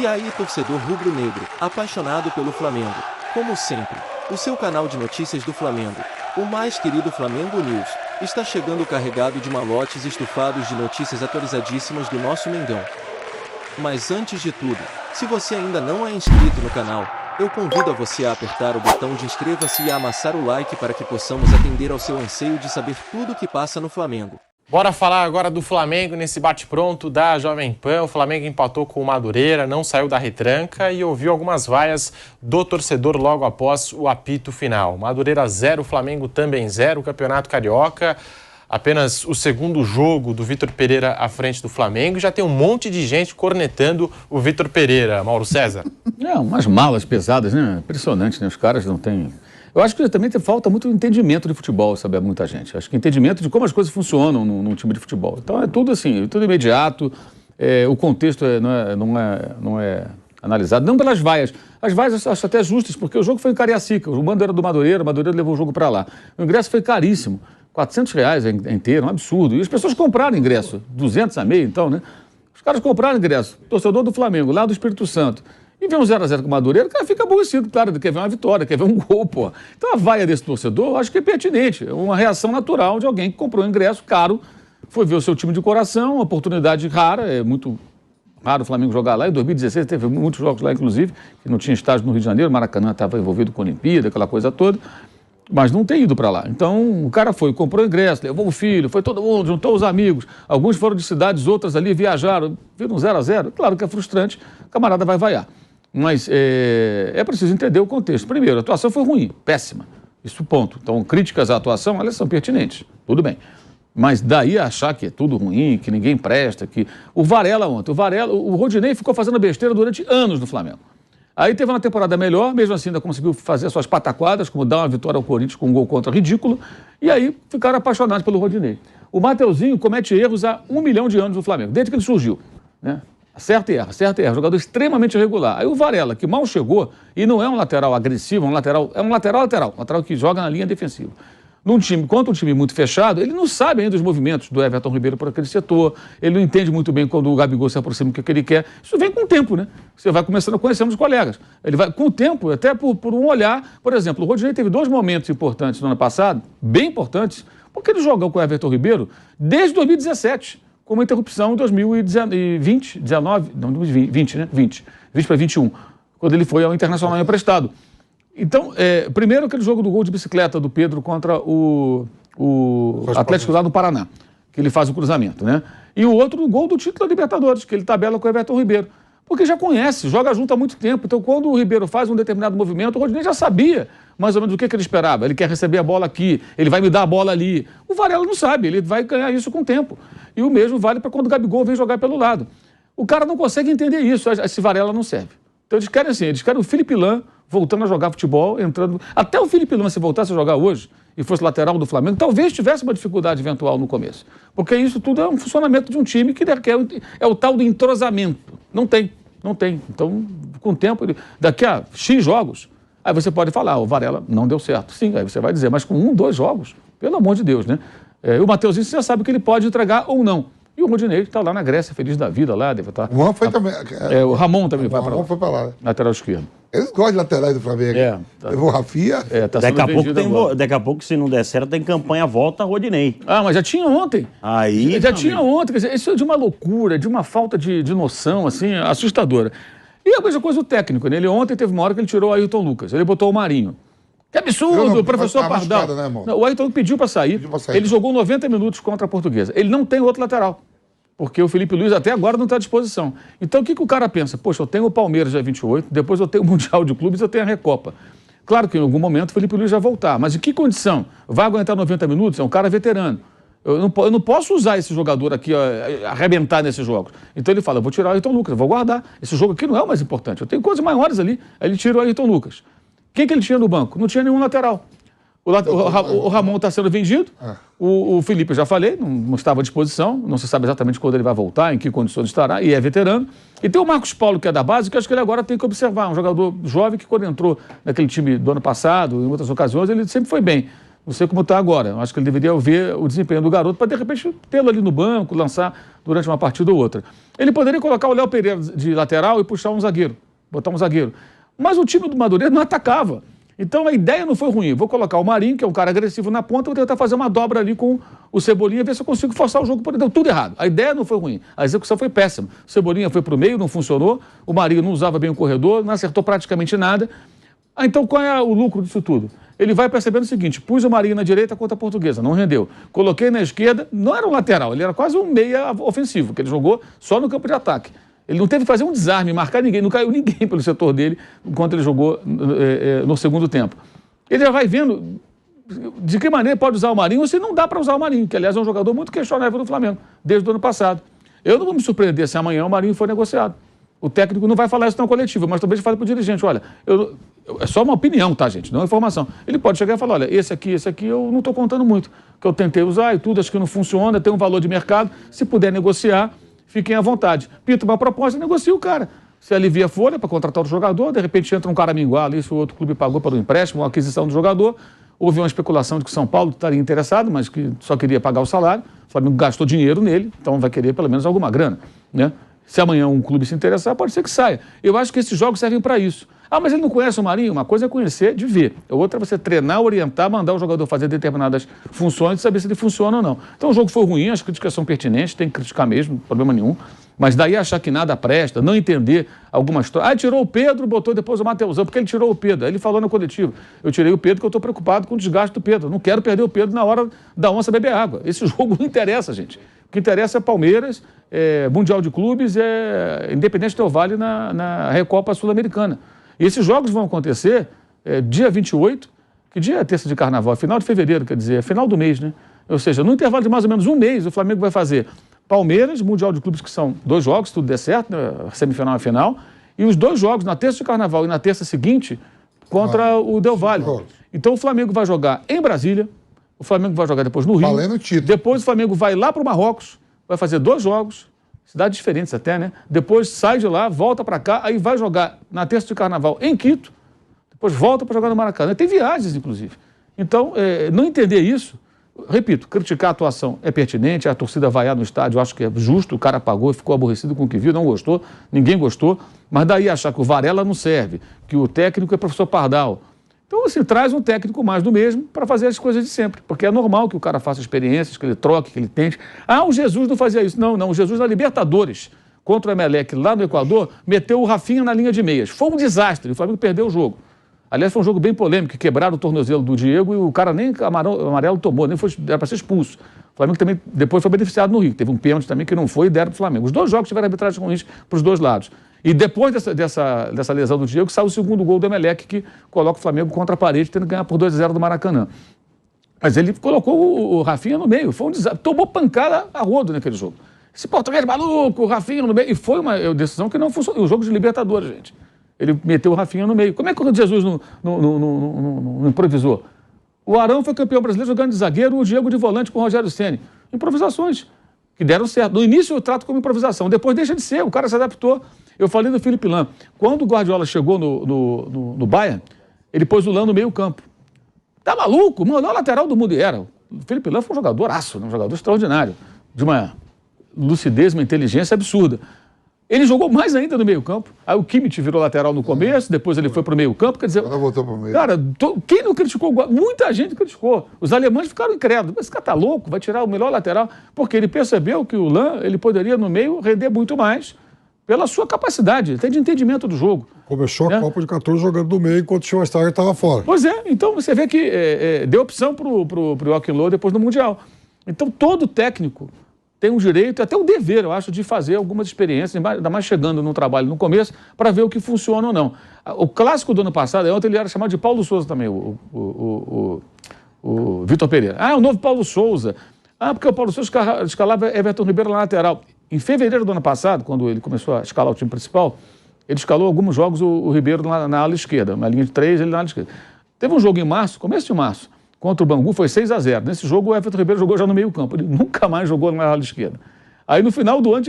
E aí, torcedor rubro-negro, apaixonado pelo Flamengo. Como sempre, o seu canal de notícias do Flamengo, o mais querido Flamengo News, está chegando carregado de malotes estufados de notícias atualizadíssimas do nosso Mengão. Mas antes de tudo, se você ainda não é inscrito no canal, eu convido a você a apertar o botão de inscreva-se e a amassar o like para que possamos atender ao seu anseio de saber tudo o que passa no Flamengo. Bora falar agora do Flamengo nesse bate-pronto da Jovem Pan. O Flamengo empatou com o Madureira, não saiu da retranca e ouviu algumas vaias do torcedor logo após o apito final. Madureira 0, Flamengo também 0, o Campeonato Carioca. Apenas o segundo jogo do Vitor Pereira à frente do Flamengo. Já tem um monte de gente cornetando o Vitor Pereira, Mauro César. Umas malas pesadas, né? Impressionante, né? Os caras não têm... Eu acho que também falta muito entendimento de futebol, sabe? Muita gente. Acho que entendimento de como as coisas funcionam num time de futebol. Então é tudo assim, tudo imediato, o contexto não é analisado, não pelas vaias. As vaias eu acho até justas, porque o jogo foi em Cariacica, o mando era do Madureira, o Madureira levou o jogo para lá. O ingresso foi caríssimo, R$400 inteiro, um absurdo. E as pessoas compraram ingresso, 200 a meio, então, né? Os caras compraram ingresso, torcedor do Flamengo, lá do Espírito Santo. E vê um 0x0 com o Madureira, o cara fica aborrecido, claro, ele quer ver uma vitória, quer ver um gol, pô. Então a vaia desse torcedor, eu acho que é pertinente, é uma reação natural de alguém que comprou um ingresso caro, foi ver o seu time de coração, uma oportunidade rara, é muito raro o Flamengo jogar lá. Em 2016 teve muitos jogos lá, inclusive, que não tinha estádio no Rio de Janeiro, o Maracanã estava envolvido com a Olimpíada, aquela coisa toda, mas não tem ido para lá. Então o cara foi, comprou ingresso, levou o filho, foi todo mundo, juntou os amigos, alguns foram de cidades, outras ali viajaram, viram um 0x0, claro que é frustrante, o camarada vai vaiar. Mas é preciso entender o contexto. Primeiro, a atuação foi ruim, péssima. Isso ponto. Então, críticas à atuação, elas são pertinentes. Tudo bem. Mas daí a achar que é tudo ruim, que ninguém presta, que... O Varela ontem, o Rodinei ficou fazendo besteira durante anos no Flamengo. Aí teve uma temporada melhor, mesmo assim ainda conseguiu fazer suas pataquadas, como dar uma vitória ao Corinthians com um gol contra ridículo, e aí ficaram apaixonados pelo Rodinei. O Mateuzinho comete erros há 1 milhão de anos no Flamengo, desde que ele surgiu, né? Acerta e erra, jogador extremamente irregular. Aí o Varela, que mal chegou, e não é um lateral agressivo, é um lateral que joga na linha defensiva. Contra um time muito fechado, ele não sabe ainda os movimentos do Everton Ribeiro por aquele setor, ele não entende muito bem quando o Gabigol se aproxima do que ele quer. Isso vem com o tempo, né? Você vai começando a conhecer os colegas. Ele vai, com o tempo, até por um olhar, por exemplo, o Rodinei teve 2 momentos importantes no ano passado, bem importantes, porque ele jogou com o Everton Ribeiro desde 2017. Com uma interrupção em 2020 para 21, quando ele foi ao Internacional emprestado. Então, primeiro aquele jogo do gol de bicicleta do Pedro contra o Atlético lá no Paraná, que ele faz o cruzamento, né? E o outro, o gol do título da Libertadores, que ele tabela com o Everton Ribeiro. Porque já conhece, joga junto há muito tempo. Então, quando o Ribeiro faz um determinado movimento, o Rodinei já sabia mais ou menos o que ele esperava. Ele quer receber a bola aqui, ele vai me dar a bola ali. O Varela não sabe, ele vai ganhar isso com o tempo. E o mesmo vale para quando o Gabigol vem jogar pelo lado. O cara não consegue entender isso, esse Varela não serve. Então eles querem o Felipe Lan voltando a jogar futebol, entrando... Até o Felipe Lan, se voltasse a jogar hoje e fosse lateral do Flamengo, talvez tivesse uma dificuldade eventual no começo. Porque isso tudo é um funcionamento de um time que é o tal do entrosamento. Não tem. Então, com o tempo, daqui a X jogos, aí você pode falar, o Varela não deu certo. Sim, aí você vai dizer, mas com 1, 2 jogos, pelo amor de Deus, né? E o Mateuzinho, você já sabe que ele pode entregar ou não. E o Rodinei está lá na Grécia, feliz da vida lá, deve estar... O Juan foi também... o Ramon também vai para lá. O Ramon foi para lá. Lateral esquerdo. Eles gostam de laterais do Flamengo. Levou o Rafinha. Tá daqui a pouco, se não der certo, tem campanha volta Rodinei. Mas já tinha ontem. Aí... Tinha ontem. Quer dizer, isso é de uma loucura, de uma falta de noção, assim, assustadora. E a mesma coisa o técnico, né? Ele ontem teve uma hora que ele tirou o Ayrton Lucas. Ele botou o Marinho. Que absurdo, o professor Pardal. Né, não, o Ayrton pediu para sair. Ele jogou 90 minutos contra a Portuguesa. Ele não tem outro lateral. Porque o Felipe Luiz até agora não está à disposição. Então o que o cara pensa? Poxa, eu tenho o Palmeiras dia 28, depois eu tenho o Mundial de Clubes, eu tenho a Recopa. Claro que em algum momento o Felipe Luiz vai voltar. Mas em que condição? Vai aguentar 90 minutos? É um cara veterano. Eu não posso usar esse jogador aqui, arrebentar nesses jogos. Então ele fala, eu vou tirar o Ayrton Lucas, eu vou guardar. Esse jogo aqui não é o mais importante. Eu tenho coisas maiores ali. Aí ele tira o Ayrton Lucas. Quem que ele tinha no banco? Não tinha nenhum lateral. O Ramon está sendo vendido. O Felipe, eu já falei, não estava à disposição. Não se sabe exatamente quando ele vai voltar, em que condições estará. E é veterano. E tem o Marcos Paulo, que é da base, que eu acho que ele agora tem que observar. Um jogador jovem que, quando entrou naquele time do ano passado, em outras ocasiões, ele sempre foi bem. Não sei como está agora. Eu acho que ele deveria ver o desempenho do garoto para, de repente, tê-lo ali no banco, lançar durante uma partida ou outra. Ele poderia colocar o Léo Pereira de lateral e puxar um zagueiro, botar um zagueiro. Mas o time do Madureira não atacava. Então a ideia não foi ruim. Vou colocar o Marinho, que é um cara agressivo na ponta, vou tentar fazer uma dobra ali com o Cebolinha, ver se eu consigo forçar o jogo. Deu tudo errado. A ideia não foi ruim. A execução foi péssima. O Cebolinha foi para o meio, não funcionou. O Marinho não usava bem o corredor, não acertou praticamente nada. Então qual é o lucro disso tudo? Ele vai percebendo o seguinte: pus o Marinho na direita contra a Portuguesa, não rendeu. Coloquei na esquerda, não era um lateral, ele era quase um meia ofensivo, que ele jogou só no campo de ataque. Ele não teve que fazer um desarme, marcar ninguém, não caiu ninguém pelo setor dele enquanto ele jogou no segundo tempo. Ele já vai vendo de que maneira pode usar o Marinho ou se não dá para usar o Marinho, que aliás é um jogador muito questionável do Flamengo, desde o ano passado. Eu não vou me surpreender se amanhã o Marinho for negociado. O técnico não vai falar isso na coletiva, mas talvez fale para o dirigente: olha, é só uma opinião, tá, gente? Não é informação. Ele pode chegar e falar: olha, esse aqui eu não estou contando muito, que eu tentei usar e tudo, acho que não funciona, tem um valor de mercado. Se puder negociar, fiquem à vontade. Pinta uma proposta, negocia o cara. Se alivia a folha para contratar o jogador, de repente entra um cara minguar ali, se o outro clube pagou para o empréstimo, a aquisição do jogador. Houve uma especulação de que o São Paulo estaria interessado, mas que só queria pagar o salário. O Flamengo gastou dinheiro nele, então vai querer pelo menos alguma grana, né? Se amanhã um clube se interessar, pode ser que saia. Eu acho que esses jogos servem para isso. Ah, mas ele não conhece o Marinho? Uma coisa é conhecer de ver. A outra é você treinar, orientar, mandar o jogador fazer determinadas funções e saber se ele funciona ou não. Então o jogo foi ruim, as críticas são pertinentes, tem que criticar mesmo, problema nenhum. Mas daí achar que nada presta, não entender alguma história. Ah, tirou o Pedro, botou depois o Mateusão. Porque ele tirou o Pedro? Aí ele falou no coletivo: eu tirei o Pedro porque eu estou preocupado com o desgaste do Pedro. Não quero perder o Pedro na hora da onça beber água. Esse jogo não interessa, gente. O que interessa é Palmeiras, Mundial de Clubes, Independente Del Valle na Recopa Sul-Americana. E esses jogos vão acontecer dia 28, que dia é terça de carnaval? Final de fevereiro, quer dizer, é final do mês, né? Ou seja, no intervalo de mais ou menos um mês, o Flamengo vai fazer Palmeiras, Mundial de Clubes, que são 2 jogos, se tudo der certo, né? Semifinal e final, e os 2 jogos, na terça de carnaval e na terça seguinte, contra o Del Valle. Então o Flamengo vai jogar em Brasília, o Flamengo vai jogar depois no Rio, valendo o título. Depois o Flamengo vai lá para o Marrocos, vai fazer 2 jogos, cidades diferentes até, né? Depois sai de lá, volta para cá, aí vai jogar na terça de carnaval em Quito, depois volta para jogar no Maracanã. Tem viagens, inclusive. Então, não entender isso, repito, criticar a atuação é pertinente, a torcida vaiar no estádio, eu acho que é justo, o cara pagou, ficou aborrecido com o que viu, não gostou, ninguém gostou, mas daí achar que o Varela não serve, que o técnico é professor Pardal. Então, assim, traz um técnico mais do mesmo para fazer as coisas de sempre, porque é normal que o cara faça experiências, que ele troque, que ele tente. Ah, o Jesus não fazia isso. Não, o Jesus na Libertadores, contra o Emelec lá no Equador, meteu o Rafinha na linha de meias. Foi um desastre, o Flamengo perdeu o jogo. Aliás, foi um jogo bem polêmico, que quebraram o tornozelo do Diego e o cara nem amarelo tomou, nem era para ser expulso. O Flamengo também depois foi beneficiado no Rio. Teve um pênalti também que não foi e deram para o Flamengo. Os 2 jogos tiveram arbitragem ruins para os 2 lados. E depois dessa lesão do Diego, saiu o segundo gol do Emelec, que coloca o Flamengo contra a parede, tendo que ganhar por 2-0 do Maracanã. Mas ele colocou o Rafinha no meio, foi um desastre. Tomou pancada a rodo naquele jogo. Esse português maluco, o Rafinha no meio. E foi uma decisão que não funcionou. O jogo de Libertadores, gente. Ele meteu o Rafinha no meio. Como é que o Jesus não improvisou? O Arão foi campeão brasileiro jogando de zagueiro, o Diego de volante com o Rogério Ceni. Improvisações que deram certo. No início eu trato como improvisação, depois deixa de ser, o cara se adaptou. Eu falei do Felipe Lan. Quando o Guardiola chegou no Bayern, ele pôs o Lan no meio campo. Tá maluco? Mano, o lateral do mundo era. O Felipe Lan foi um jogadoraço, um jogador extraordinário, de uma lucidez, uma inteligência absurda. Ele jogou mais ainda no meio campo. Aí o Kimmich virou lateral no começo, depois ele foi para o meio campo. Quer dizer, agora voltou para o meio. Cara, quem não criticou? Muita gente criticou. Os alemães ficaram incrédulos. Esse cara tá louco, vai tirar o melhor lateral. Porque ele percebeu que o Lan, ele poderia no meio render muito mais pela sua capacidade, até de entendimento do jogo. Começou a Copa de 14 jogando no meio, enquanto o Schweinsteiger estava fora. Pois é, então você vê que deu opção pro Joachim Löw depois no Mundial. Então todo técnico tem o direito, até o dever, eu acho, de fazer algumas experiências, ainda mais chegando no trabalho no começo, para ver o que funciona ou não. O clássico do ano passado, ontem ele era chamado de Paulo Souza também, o Vitor Pereira. Ah, é o novo Paulo Souza. Ah, porque o Paulo Souza escalava Everton Ribeiro na lateral. Em fevereiro do ano passado, quando ele começou a escalar o time principal, ele escalou alguns jogos o Ribeiro na ala esquerda, na linha de 3, ele na ala esquerda. Teve um jogo em março, começo de março, contra o Bangu, foi 6-0. Nesse jogo, o Everton Ribeiro jogou já no meio campo. Ele nunca mais jogou na ala esquerda. Aí, no final do ano,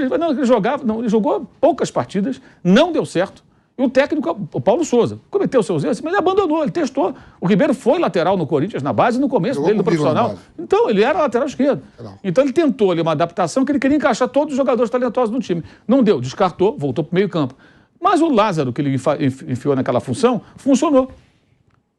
ele jogou poucas partidas, não deu certo. E o técnico, o Paulo Souza, cometeu seus erros, mas ele abandonou, ele testou. O Ribeiro foi lateral no Corinthians, na base, no começo dele, no profissional. Então, ele era lateral esquerdo. Então, ele tentou ali uma adaptação que ele queria encaixar todos os jogadores talentosos no time. Não deu, descartou, voltou para o meio campo. Mas o Lázaro, que ele enfiou naquela função, funcionou.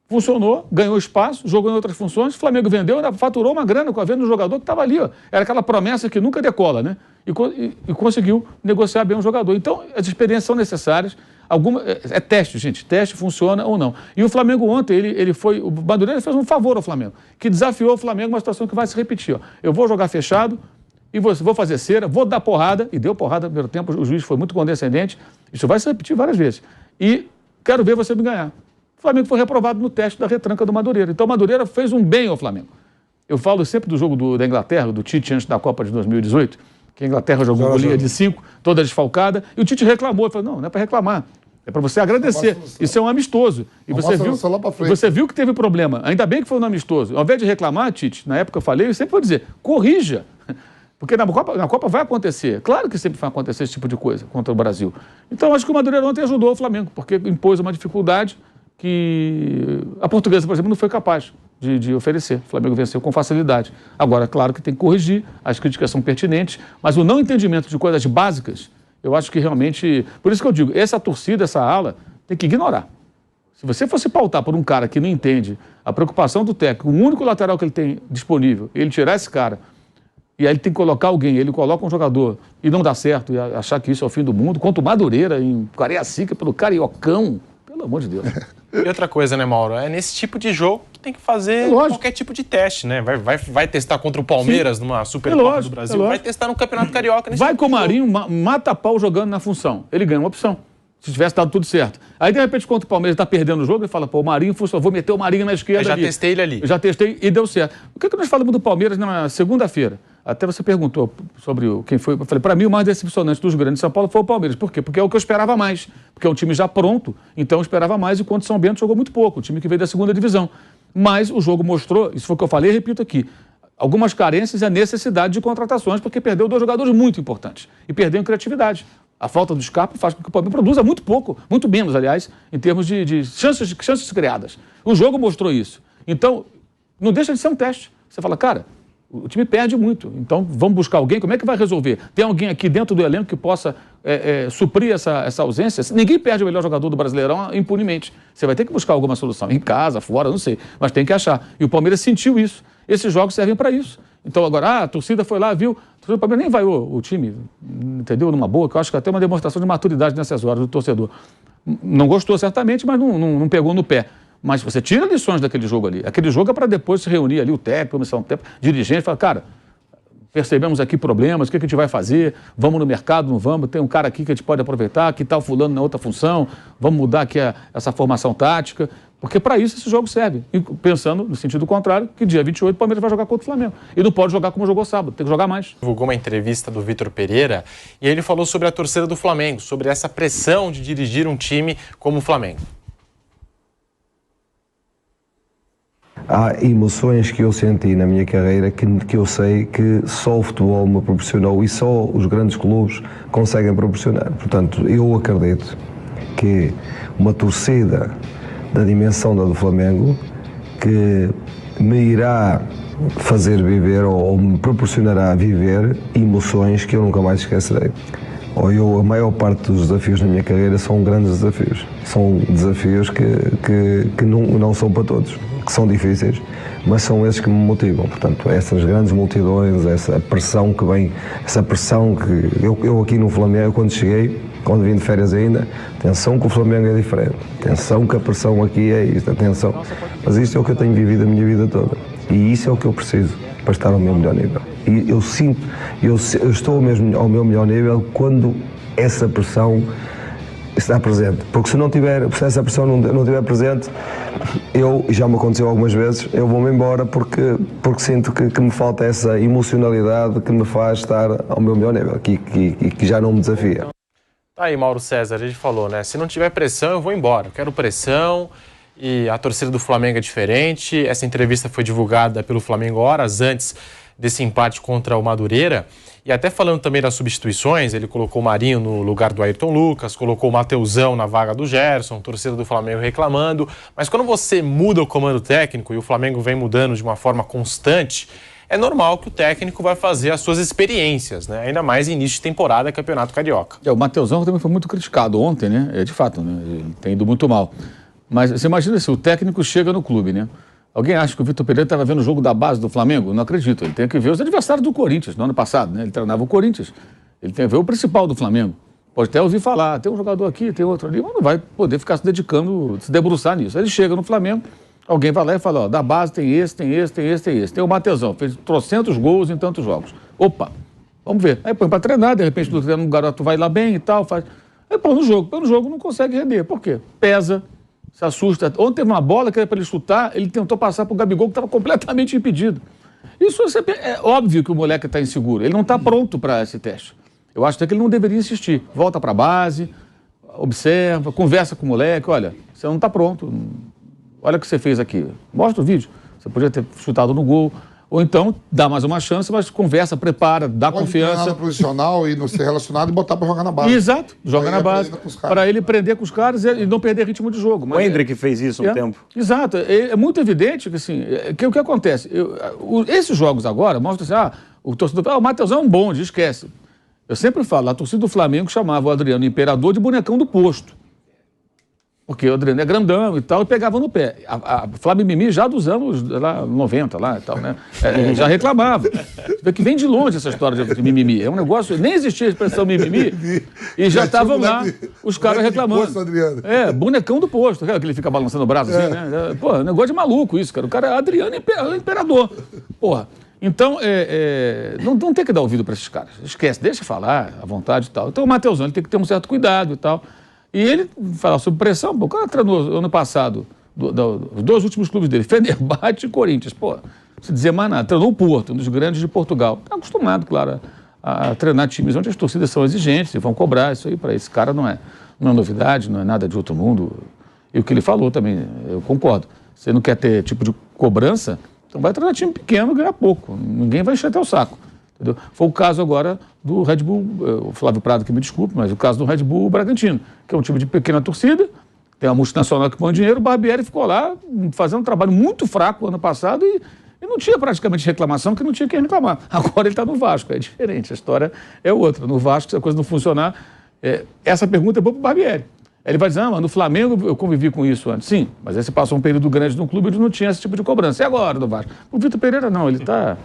Funcionou, ganhou espaço, jogou em outras funções, o Flamengo vendeu, faturou uma grana com a venda do jogador que estava ali. Ó. Era aquela promessa que nunca decola, né? E conseguiu negociar bem o jogador. Então, as experiências são necessárias. É teste, gente. Teste funciona ou não. E o Flamengo ontem, o Madureira fez um favor ao Flamengo, que desafiou o Flamengo uma situação que vai se repetir. Ó. Eu vou jogar fechado e vou fazer cera, vou dar porrada, e deu porrada no primeiro tempo, o juiz foi muito condescendente. Isso vai se repetir várias vezes. E quero ver você me ganhar. O Flamengo foi reprovado no teste da retranca do Madureira. Então o Madureira fez um bem ao Flamengo. Eu falo sempre do jogo da Inglaterra, do Tite antes da Copa de 2018, que a Inglaterra jogou com linha de 5, toda desfalcada, e o Tite reclamou. Ele falou, não é para reclamar, é para você agradecer. Isso é um amistoso. E você viu que teve problema. Ainda bem que foi um amistoso. Ao invés de reclamar, Tite, na época eu falei, eu sempre vou dizer, corrija. Porque na Copa vai acontecer. Claro que sempre vai acontecer esse tipo de coisa contra o Brasil. Então, acho que o Madureira ontem ajudou o Flamengo, porque impôs uma dificuldade que a Portuguesa, por exemplo, não foi capaz de oferecer. O Flamengo venceu com facilidade. Agora, claro que tem que corrigir, as críticas são pertinentes, mas o não entendimento de coisas básicas, eu acho que realmente... Por isso que eu digo, essa torcida, essa ala, tem que ignorar. Se você fosse pautar por um cara que não entende a preocupação do técnico, o único lateral que ele tem disponível, ele tirar esse cara, e aí ele tem que colocar alguém, ele coloca um jogador e não dá certo, e achar que isso é o fim do mundo, quanto o Madureira em Cariacica, pelo Cariocão, pelo amor de Deus. E outra coisa, né, Mauro? É nesse tipo de jogo que tem que fazer qualquer tipo de teste, né? Vai testar contra o Palmeiras numa Supercopa do Brasil, vai testar no Campeonato Carioca. Nesse vai com o Marinho, mata pau jogando na função. Ele ganha uma opção. Se tivesse dado tudo certo. Aí, de repente, contra o Palmeiras está perdendo o jogo, ele fala, pô, o Marinho funcionou, vou meter o Marinho na esquerda. Eu já testei ele ali. Eu já testei e deu certo. O que nós falamos do Palmeiras na segunda-feira? Até você perguntou sobre quem foi. Eu falei, para mim, o mais decepcionante dos grandes de São Paulo foi o Palmeiras. Por quê? Porque é o que eu esperava mais. Porque é um time já pronto, então eu esperava mais, enquanto São Bento jogou muito pouco, o time que veio da segunda divisão. Mas o jogo mostrou, isso foi o que eu falei, repito aqui, algumas carências e a necessidade de contratações, porque perdeu 2 jogadores muito importantes. E perdeu em criatividade. A falta do Scarpa faz com que o Palmeiras produza muito pouco, muito menos, aliás, em termos de chances criadas. O jogo mostrou isso. Então, não deixa de ser um teste. Você fala, cara, o time perde muito, então vamos buscar alguém, como é que vai resolver? Tem alguém aqui dentro do elenco que possa suprir essa ausência? Ninguém perde o melhor jogador do Brasileirão impunemente. Você vai ter que buscar alguma solução, em casa, fora, não sei, mas tem que achar. E o Palmeiras sentiu isso. Esses jogos servem para isso. Então agora, a torcida foi lá, viu, o Palmeiras nem vaiou o time, entendeu, numa boa, que eu acho que até uma demonstração de maturidade nessas horas do torcedor. Não gostou certamente, mas não pegou no pé. Mas você tira lições daquele jogo ali. Aquele jogo é para depois se reunir ali, o técnico, comissão técnica, dirigente, falar, cara, percebemos aqui problemas, o que a gente vai fazer? Vamos no mercado, não vamos? Tem um cara aqui que a gente pode aproveitar, que está fulano na outra função, vamos mudar aqui essa formação tática, porque para isso esse jogo serve. E pensando no sentido contrário, que dia 28 o Palmeiras vai jogar contra o Flamengo. E não pode jogar como jogou sábado, tem que jogar mais. Divulgou uma entrevista do Vitor Pereira e ele falou sobre a torcida do Flamengo, sobre essa pressão de dirigir um time como o Flamengo. Há emoções que eu senti na minha carreira que eu sei que só o futebol me proporcionou e só os grandes clubes conseguem proporcionar. Portanto, eu acredito que uma torcida da dimensão da do Flamengo que me irá fazer viver ou me proporcionará viver emoções que eu nunca mais esquecerei. A maior parte dos desafios na minha carreira são grandes desafios. São desafios que não são para todos, que são difíceis, mas são esses que me motivam. Portanto, essas grandes multidões, essa pressão que vem, essa pressão que eu aqui no Flamengo, quando cheguei, quando vim de férias ainda, atenção que o Flamengo é diferente, atenção que a pressão aqui é isto, atenção. Mas isto é o que eu tenho vivido a minha vida toda. E isso é o que eu preciso para estar ao meu melhor nível. E eu sinto, eu estou mesmo ao meu melhor nível quando essa pressão está presente. Porque se essa pressão não estiver presente, já me aconteceu algumas vezes, eu vou-me embora porque sinto que me falta essa emocionalidade que me faz estar ao meu melhor nível, que já não me desafia. Tá aí, Mauro César, a gente falou, né? Se não tiver pressão, eu vou embora. Eu quero pressão. E a torcida do Flamengo é diferente. Essa entrevista foi divulgada pelo Flamengo horas antes desse empate contra o Madureira. E até falando também das substituições, ele colocou o Marinho no lugar do Ayrton Lucas, colocou o Mateusão na vaga do Gerson, torcida do Flamengo reclamando. Mas quando você muda o comando técnico e o Flamengo vem mudando de uma forma constante, é normal que o técnico vai fazer as suas experiências, né? Ainda mais em início de temporada, Campeonato Carioca. O Mateusão também foi muito criticado ontem, né? De fato, né? Ele tem ido muito mal. Mas você imagina se o técnico chega no clube, né? Alguém acha que o Vitor Pereira estava vendo o jogo da base do Flamengo? Não acredito. Ele tem que ver os adversários do Corinthians no ano passado, né? Ele treinava o Corinthians. Ele tem que ver o principal do Flamengo. Pode até ouvir falar, tem um jogador aqui, tem outro ali, mas não vai poder ficar se dedicando, se debruçar nisso. Aí ele chega no Flamengo, alguém vai lá e fala, ó, da base tem esse, tem esse, tem esse, tem esse. Tem o Mateusão, fez trocentos gols em tantos jogos. Opa, vamos ver. Aí põe para treinar, de repente o garoto vai lá bem e tal, faz... Aí põe no jogo não consegue render. Por quê? Pesa. Se assusta. Ontem teve uma bola que era para ele chutar, ele tentou passar para o Gabigol, que estava completamente impedido. Isso é óbvio que o moleque está inseguro. Ele não está pronto para esse teste. Eu acho até que ele não deveria insistir. Volta para a base, observa, conversa com o moleque. Olha, você não está pronto. Olha o que você fez aqui. Mostra o vídeo. Você podia ter chutado no gol. Ou então, dá mais uma chance, mas conversa, prepara, dá confiança. Pode no profissional e não ser relacionado e botar para jogar na base. Exato, joga na base. Para ele aprender com os caras e não perder ritmo de jogo. O Hendrick fez isso um tempo. Exato. É muito evidente que, assim, o que acontece? Esses jogos agora mostram assim, o torcedor... o Mateusão é um bonde, esquece. Eu sempre falo, a torcida do Flamengo chamava o Adriano Imperador de bonecão do posto. Porque o Adriano é grandão e tal, e pegava no pé. A Flávia Mimi já dos anos lá, 90 lá e tal, né? Já reclamava. Você vê que vem de longe essa história de mimimi. É um negócio, nem existia a expressão mimimi, e já estavam lá os caras reclamando. Bonecão do posto, que ele fica balançando o braço assim, né? Pô, negócio de maluco isso, cara. O cara é Adriano Imperador. Porra. Então, não tem que dar ouvido para esses caras. Esquece, deixa falar à vontade e tal. Então o Mateusão ele tem que ter um certo cuidado e tal. E ele fala sobre pressão, o cara treinou ano passado, os dois últimos clubes dele, Fenerbahçe e Corinthians. Pô, se dizer mais nada, treinou o Porto, um dos grandes de Portugal. Está acostumado, claro, a treinar times onde as torcidas são exigentes e vão cobrar. Isso aí para esse cara não é novidade, não é nada de outro mundo. E o que ele falou também, eu concordo. Você não quer ter tipo de cobrança, então vai treinar time pequeno e ganhar pouco. Ninguém vai encher até o saco. Entendeu? Foi o caso agora do Red Bull, o Flávio Prado que me desculpe, mas o caso do Red Bull Bragantino, que é um time de pequena torcida, tem uma multinacional que põe dinheiro, o Barbieri ficou lá fazendo um trabalho muito fraco ano passado e não tinha praticamente reclamação, que não tinha quem reclamar. Agora ele está no Vasco, é diferente, a história é outra. No Vasco, se a coisa não funcionar, essa pergunta é boa para o Barbieri. Ele vai dizer, mas no Flamengo eu convivi com isso antes. Sim, mas aí você passou um período grande no clube onde não tinha esse tipo de cobrança. E agora no Vasco? O Vitor Pereira não, ele está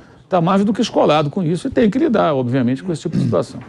mais do que escolado com isso e tem que lidar, obviamente, com esse tipo de situação.